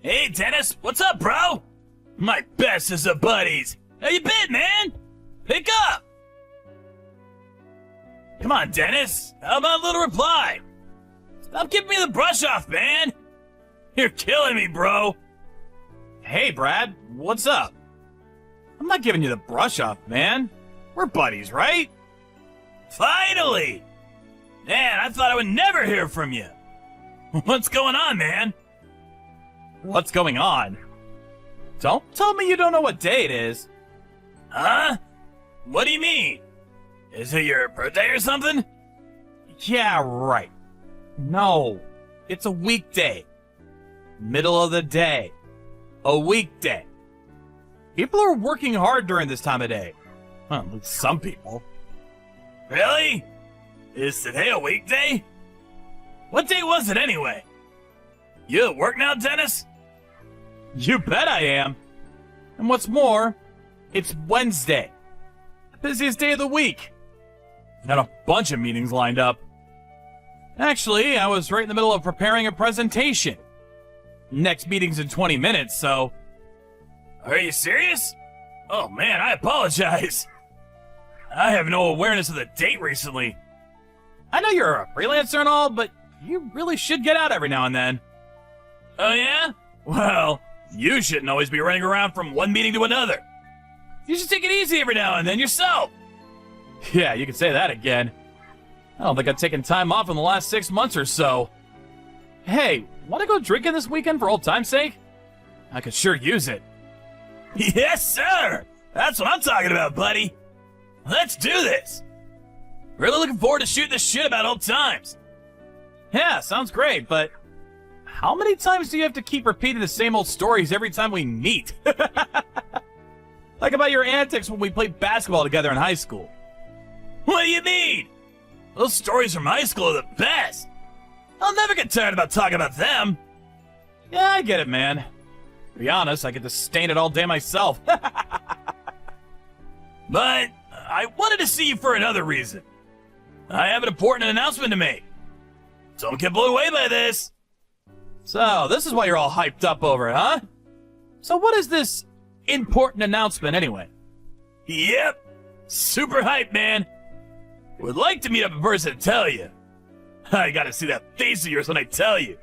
Hey, Dennis, what's up, bro? My bestest of buddies. How you been, man? Pick up. Come on, Dennis. How about a little reply? Stop giving me the brush off, man. You're killing me, bro. Hey, Brad, what's up? I'm not giving you the brush off, man. We're buddies, right? Finally! Man, I thought I would never hear from you. What's going on, man? What's going on? Don't tell me you don't know what day it is. Huh? What do you mean? Is it your birthday or something? Yeah, right. No, it's a weekday. Middle of the day. A weekday. People are working hard during this time of day. Well, at least some people. Really? Is today a weekday? What day was it anyway? You at work now, Dennis? You bet I am. And what's more, it's Wednesday. The busiest day of the week. Got a bunch of meetings lined up. Actually, I was right in the middle of preparing a presentation. Next meeting's in 20 minutes, so... Are you serious? Oh man, I apologize. I have no awareness of the date recently. I know you're a freelancer and all, but you really should get out every now and then. Oh yeah? Well, you shouldn't always be running around from one meeting to another. You should take it easy every now and then yourself. Yeah, you could say that again. I don't think I've taken time off in the last 6 months or so. Hey, want to go drinking this weekend for old time's sake? I could sure use it. Yes, sir! That's what I'm talking about, buddy. Let's do this. Really looking forward to shooting this shit about old times. Yeah, sounds great, but how many times do you have to keep repeating the same old stories every time we meet? Like about your antics when we played basketball together in high school. What do you mean? Those stories from high school are the best. I'll never get tired about talking about them. Yeah, I get it, man. To be honest, I get to stain it all day myself. But I wanted to see you for another reason. I have an important announcement to make. Don't get blown away by this. So, this is why you're all hyped up over it, huh? So what is this important announcement anyway? Yep. Super hype, man. Would like to meet up in person to tell you. I gotta see that face of yours when I tell you.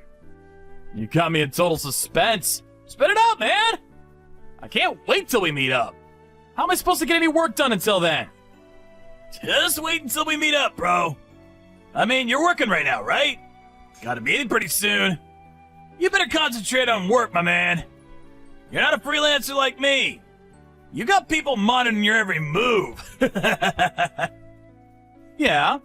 You got me in total suspense. Spit it out, man! I can't wait till we meet up. How am I supposed to get any work done until then? Just wait until we meet up, bro. I mean, you're working right now, right? Got a meeting pretty soon. You better concentrate on work, my man. You're not a freelancer like me. You got people monitoring your every move. Yeah.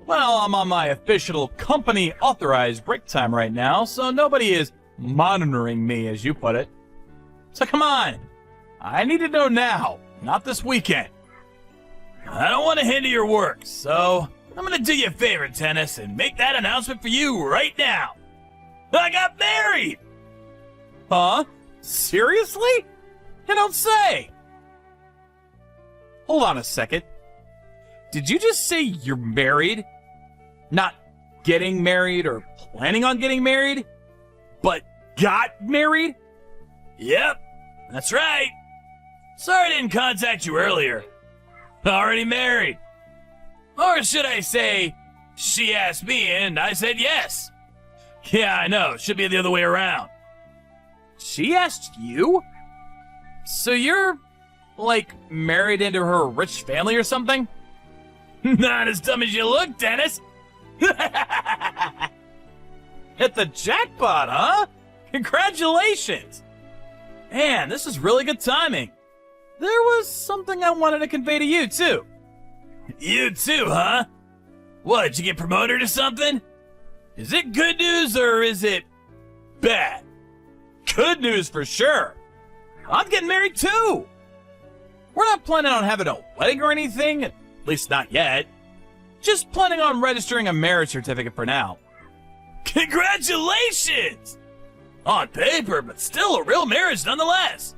Well, I'm on my official company authorized break time right now, so nobody is monitoring me, as you put it. So come on. I need to know now, not this weekend. I don't want to hinder your work, so I'm gonna do you a favor, Dennis, and make that announcement for you right now. I got married! Huh? Seriously? You don't say! Hold on a second. Did you just say you're married? Not getting married or planning on getting married, but got married? Yep, that's right. Sorry I didn't contact you earlier. Already married. Or should I say, she asked me and I said yes. Yeah, I know. Should be the other way around. She asked you? So you're, like, married into her rich family or something? Not as dumb as you look, Dennis. Hit the jackpot, huh? Congratulations! Man, this is really good timing. There was something I wanted to convey to you, too. You too, huh? What, did you get promoted or something? Is it good news or is it bad? Good news for sure. I'm getting married, too. We're not planning on having a wedding or anything, at least not yet. Just planning on registering a marriage certificate for now. Congratulations! On paper, but still a real marriage nonetheless.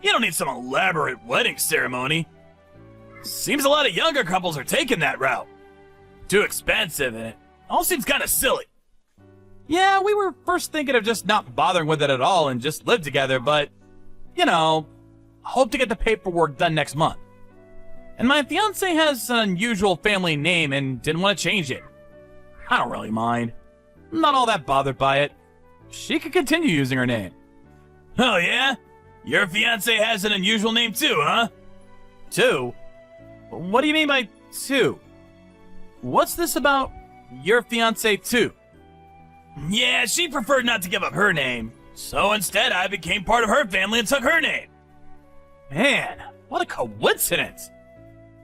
You don't need some elaborate wedding ceremony. Seems a lot of younger couples are taking that route. Too expensive, and it all seems kind of silly. Yeah, we were first thinking of just not bothering with it at all and just live together, but, you know, hope to get the paperwork done next month. And my fiance has an unusual family name and didn't want to change it. I don't really mind. I'm not all that bothered by it. She could continue using her name. Oh, yeah? Your fiance has an unusual name too, huh? 2? What do you mean by 2? What's this about your fiance too? Yeah, she preferred not to give up her name. So instead, I became part of her family and took her name. Man, what a coincidence.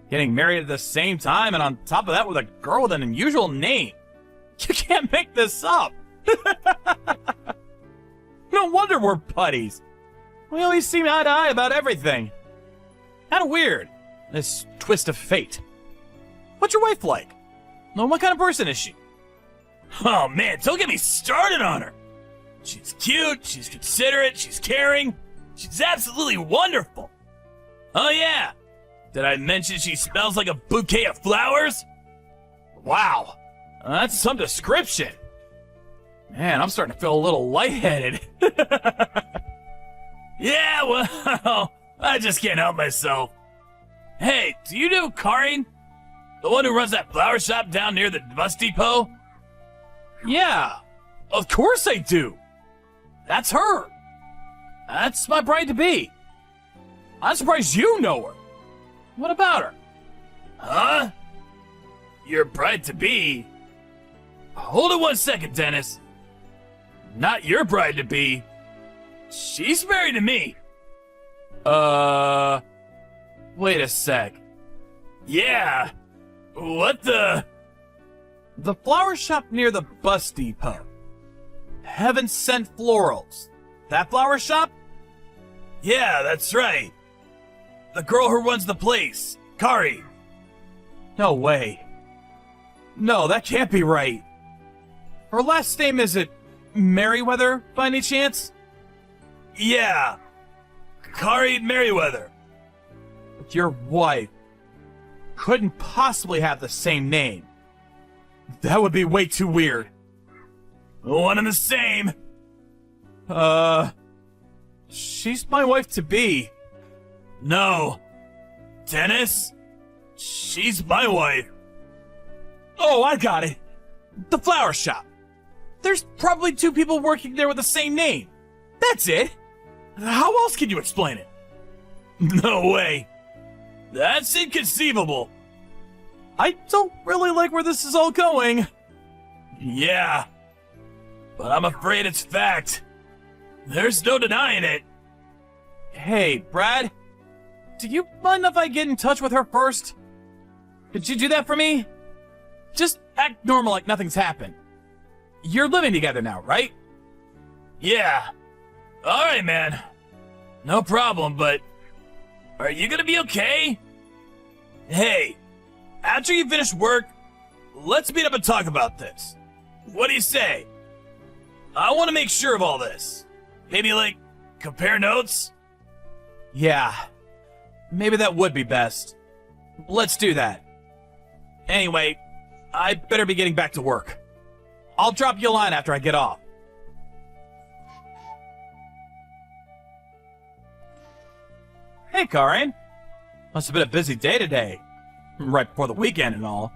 Getting married at the same time and on top of that with a girl with an unusual name. You can't make this up. No wonder we're buddies. We always seem eye to eye about everything. Kinda weird, this twist of fate. What's your wife like? Well, what kind of person is she? Oh man, don't get me started on her. She's cute, she's considerate, she's caring. She's absolutely wonderful. Oh yeah, did I mention she smells like a bouquet of flowers? Wow, that's some description. Man, I'm starting to feel a little lightheaded. Yeah, well, I just can't help myself. Hey, do you know Karin? The one who runs that flower shop down near the bus depot? Yeah, of course I do. That's her. That's my bride-to-be. I'm surprised you know her. What about her? Huh? Your bride-to-be? Hold it 1 second, Dennis. Not your bride-to-be. She's married to me. Wait a sec. Yeah. What the? The flower shop near the bus depot. Heaven Sent Florals. That flower shop? Yeah, that's right. The girl who runs the place, Kari. No way. No, that can't be right. Her last name isn't Merriweather, by any chance? Yeah. Kari Merriweather. Your wife couldn't possibly have the same name. That would be way too weird. One and the same. She's my wife-to-be. No. Dennis? She's my wife. Oh, I got it. The flower shop. There's probably 2 people working there with the same name. That's it. How else can you explain it? No way. That's inconceivable. I don't really like where this is all going. Yeah. But I'm afraid it's fact. There's no denying it. Hey, Brad. Do you mind if I get in touch with her first? Could you do that for me? Just act normal like nothing's happened. You're living together now, right? Yeah. Alright, man. No problem, but are you gonna be okay? Hey, after you finish work, let's meet up and talk about this. What do you say? I want to make sure of all this. Maybe, like, compare notes? Yeah. Maybe that would be best. Let's do that. Anyway, I better be getting back to work. I'll drop you a line after I get off. Hey, Karin. Must have been a busy day today. Right before the weekend and all.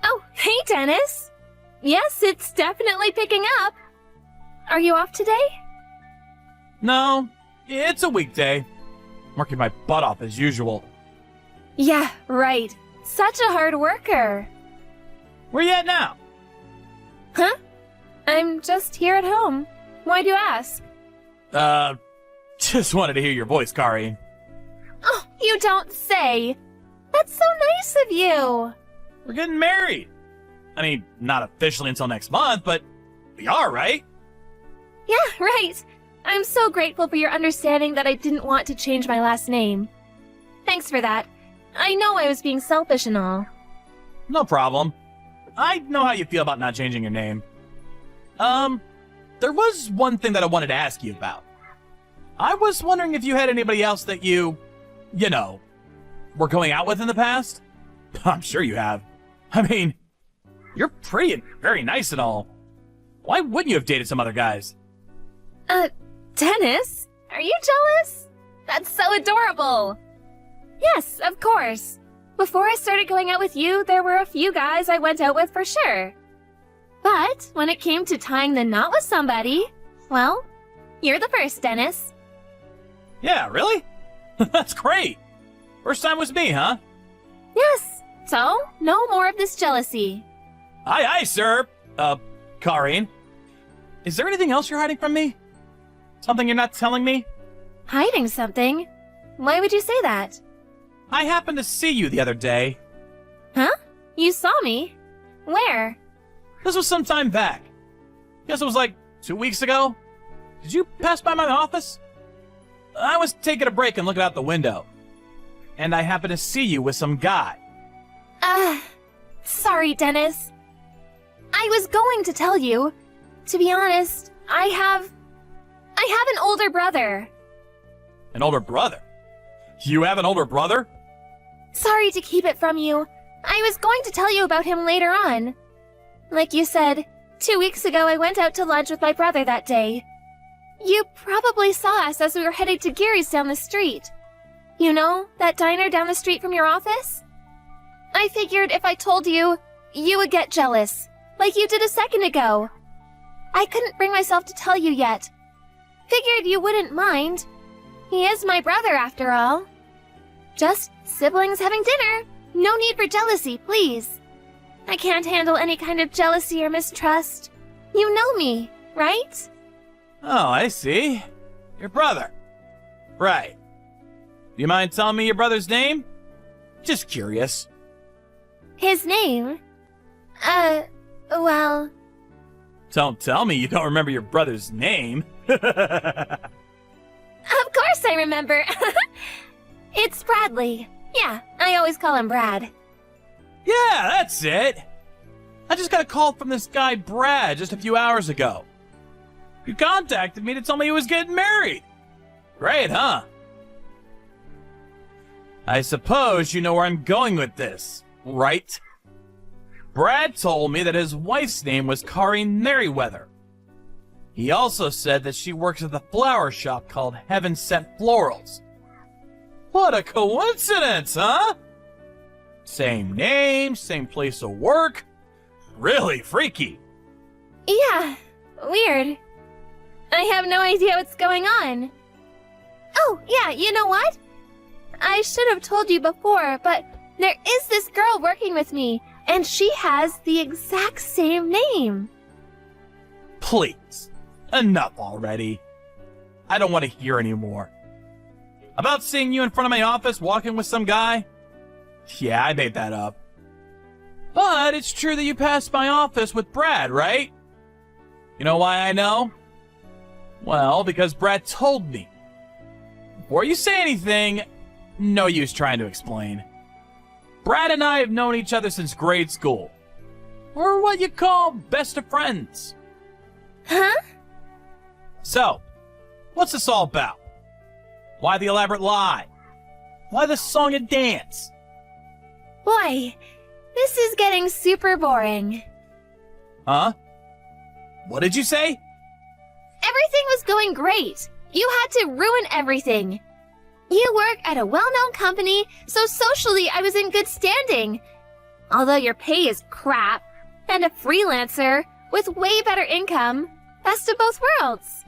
Oh, hey, Dennis. Yes, it's definitely picking up. Are you off today? No, it's a weekday. Working my butt off as usual. Yeah, right. Such a hard worker. Where you at now? Huh? I'm just here at home. Why'd you ask? Just wanted to hear your voice, Karin. Oh, you don't say. That's so nice of you. We're getting married. I mean, not officially until next month, but we are, right? Yeah, right. I'm so grateful for your understanding that I didn't want to change my last name. Thanks for that. I know I was being selfish and all. No problem. I know how you feel about not changing your name. There was one thing that I wanted to ask you about. I was wondering if you had anybody else that you know, were going out with in the past? I'm sure you have. I mean, you're pretty and very nice and all. Why wouldn't you have dated some other guys? Dennis? Are you jealous? That's so adorable. Yes, of course. Before I started going out with you, there were a few guys I went out with for sure. But when it came to tying the knot with somebody, well, you're the first, Dennis. Yeah, really? That's great. First time was me, huh? Yes, so no more of this jealousy. Aye, aye, sir. Karine. Is there anything else you're hiding from me? Something you're not telling me? Hiding something? Why would you say that? I happened to see you the other day. Huh? You saw me? Where? This was some time back. Guess it was like 2 weeks ago. Did you pass by my office? I was taking a break and looking out the window. And I happened to see you with some guy. Sorry, Dennis. I was going to tell you. To be honest, I have an older brother. An older brother? You have an older brother? Sorry to keep it from you. I was going to tell you about him later on. Like you said, 2 weeks ago I went out to lunch with my brother that day. You probably saw us as we were headed to Gary's down the street. You know, that diner down the street from your office? I figured if I told you, you would get jealous, like you did a second ago. I couldn't bring myself to tell you yet. Figured you wouldn't mind. He is my brother after all. Just siblings having dinner. No need for jealousy, please. I can't handle any kind of jealousy or mistrust. You know me, right? Oh, I see. Your brother. Right. Do you mind telling me your brother's name? Just curious. His name? Well... Don't tell me you don't remember your brother's name. Of course I remember. It's Bradley. Yeah, I always call him Brad. Yeah, that's it. I just got a call from this guy Brad just a few hours ago. He contacted me to tell me he was getting married. Great, huh? I suppose you know where I'm going with this, right? Brad told me that his wife's name was Karine Merriweather. He also said that she works at the flower shop called Heaven Sent Florals. What a coincidence, huh? Same name, same place of work. Really freaky. Yeah, weird. I have no idea what's going on. Oh, yeah, you know what? I should have told you before, but there is this girl working with me, and she has the exact same name. Please, enough already. I don't want to hear anymore. About seeing you in front of my office walking with some guy? Yeah, I made that up. But it's true that you passed my office with Brad, right? You know why I know? Well, because Brad told me. Before you say anything, no use trying to explain. Brad and I have known each other since grade school. We're what you call best of friends. Huh? So, what's this all about? Why the elaborate lie? Why the song and dance? Boy, this is getting super boring. Huh? What did you say? Everything was going great. You had to ruin everything. You work at a well-known company, so socially I was in good standing. Although your pay is crap, and a freelancer with way better income, best of both worlds.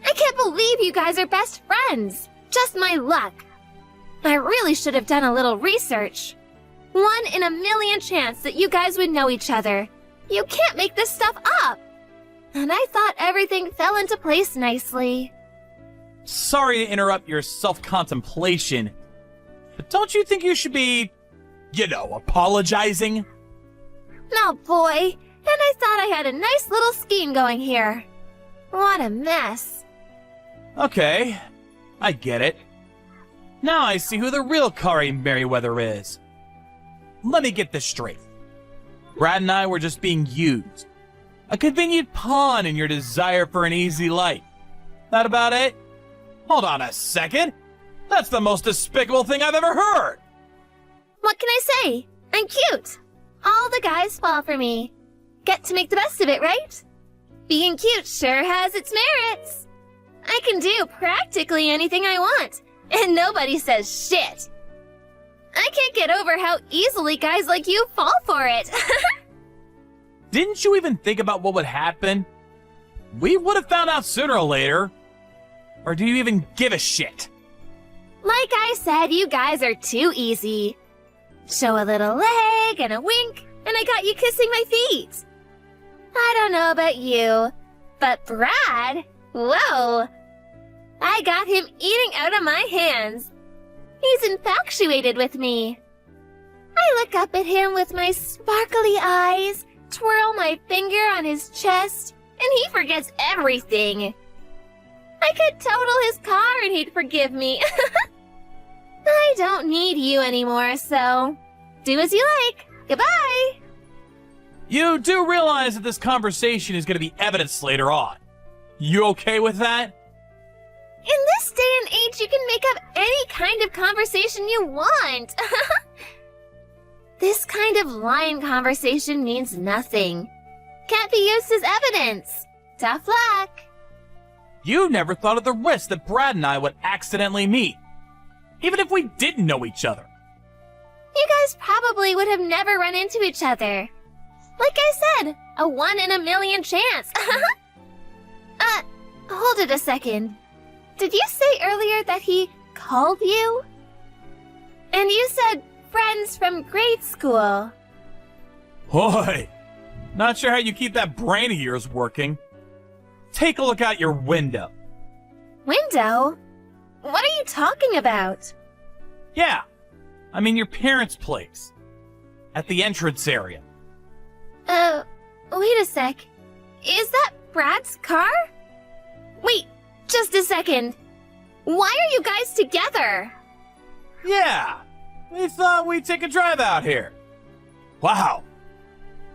I can't believe you guys are best friends. Just my luck. I really should have done a little research. 1 in a million chance that you guys would know each other. You can't make this stuff up. And I thought everything fell into place nicely. Sorry to interrupt your self-contemplation, but don't you think you should be, apologizing? Oh boy, and I thought I had a nice little scheme going here. What a mess. Okay, I get it. Now I see who the real Karine Merriweather is. Let me get this straight. Brad and I were just being used. A convenient pawn in your desire for an easy life. That about it? Hold on a second. That's the most despicable thing I've ever heard. What can I say? I'm cute. All the guys fall for me. Get to make the best of it, right? being cute sure has its merits. I can do practically anything I want, and nobody says shit. I can't get over how easily guys like you fall for it. Didn't you even think about what would happen? We would have found out sooner or later. Or do you even give a shit? Like I said, you guys are too easy. Show a little leg and a wink, and I got you kissing my feet. I don't know about you, but Brad, whoa. I got him eating out of my hands. He's infatuated with me. I look up at him with my sparkly eyes, twirl my finger on his chest, and he forgets everything. I could total his car and he'd forgive me. I don't need you anymore, so do as you like. Goodbye. You do realize that this conversation is going to be evidence later on. You okay with that? In this day and age, you can make up any kind of conversation you want. This kind of line conversation means nothing. Can't be used as evidence. Tough luck. You never thought of the risk that Brad and I would accidentally meet. Even if we didn't know each other. You guys probably would have never run into each other. Like I said, a 1 in a million chance. Hold it a second. Did you say earlier that he called you? And you said friends from grade school. Boy, not sure how you keep that brain of yours working. Take a look out your window. Window? What are you talking about? Yeah, I mean your parents' place. At the entrance area. Wait a sec. Is that Brad's car? Wait, just a second. Why are you guys together? Yeah, we thought we'd take a drive out here. Wow,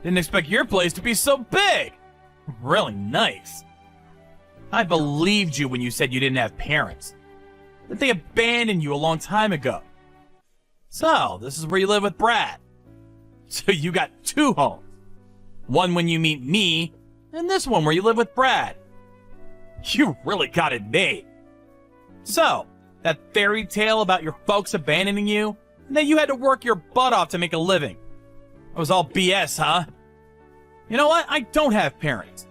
didn't expect your place to be so big. Really nice. I believed you when you said you didn't have parents. That they abandoned you a long time ago. So, this is where you live with Brad. So you got 2 homes. One when you meet me, and this one where you live with Brad. You really got it made. So, that fairy tale about your folks abandoning you, and that you had to work your butt off to make a living. It was all BS, huh? You know what? I don't have parents.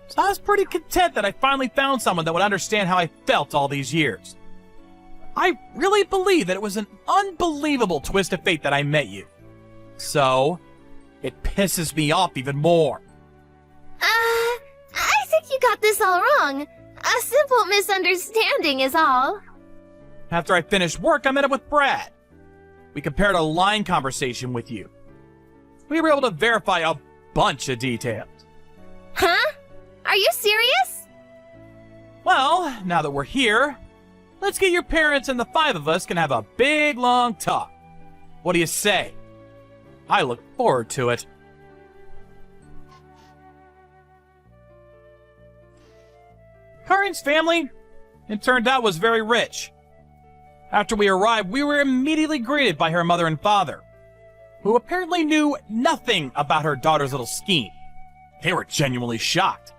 So I was pretty content that I finally found someone that would understand how I felt all these years. I really believe that it was an unbelievable twist of fate that I met you. So, it pisses me off even more. I think you got this all wrong. A simple misunderstanding is all. After I finished work, I met up with Brad. We compared a line conversation with you. We were able to verify a bunch of details. Huh? Are you serious? Well, now that we're here, let's get your parents and the 5 of us can have a big, long talk. What do you say? I look forward to it. Karin's family, it turned out, was very rich. After we arrived, we were immediately greeted by her mother and father, who apparently knew nothing about her daughter's little scheme. They were genuinely shocked.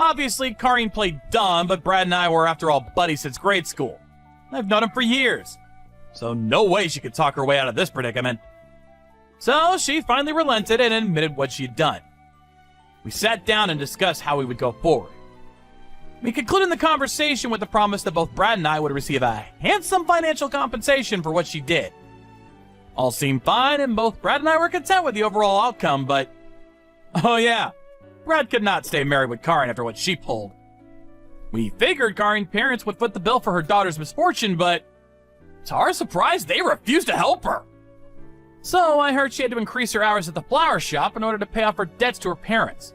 Obviously, Karin played dumb, but Brad and I were, after all, buddies since grade school. I've known him for years, so no way she could talk her way out of this predicament. So she finally relented and admitted what she'd done. We sat down and discussed how we would go forward. We concluded the conversation with the promise that both Brad and I would receive a handsome financial compensation for what she did. All seemed fine, and both Brad and I were content with the overall outcome, but... oh yeah, Brad could not stay married with Karin after what she pulled. We figured Karin's parents would foot the bill for her daughter's misfortune, but to our surprise, they refused to help her. So I heard she had to increase her hours at the flower shop in order to pay off her debts to her parents.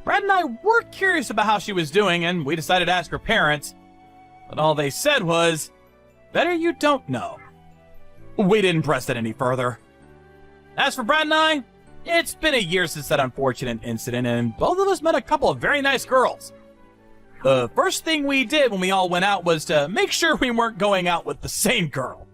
Brad and I were curious about how she was doing, and we decided to ask her parents, but all they said was, better you don't know. We didn't press it any further. As for Brad and I, it's been a year since that unfortunate incident, and both of us met a couple of very nice girls. The first thing we did when we all went out was to make sure we weren't going out with the same girl.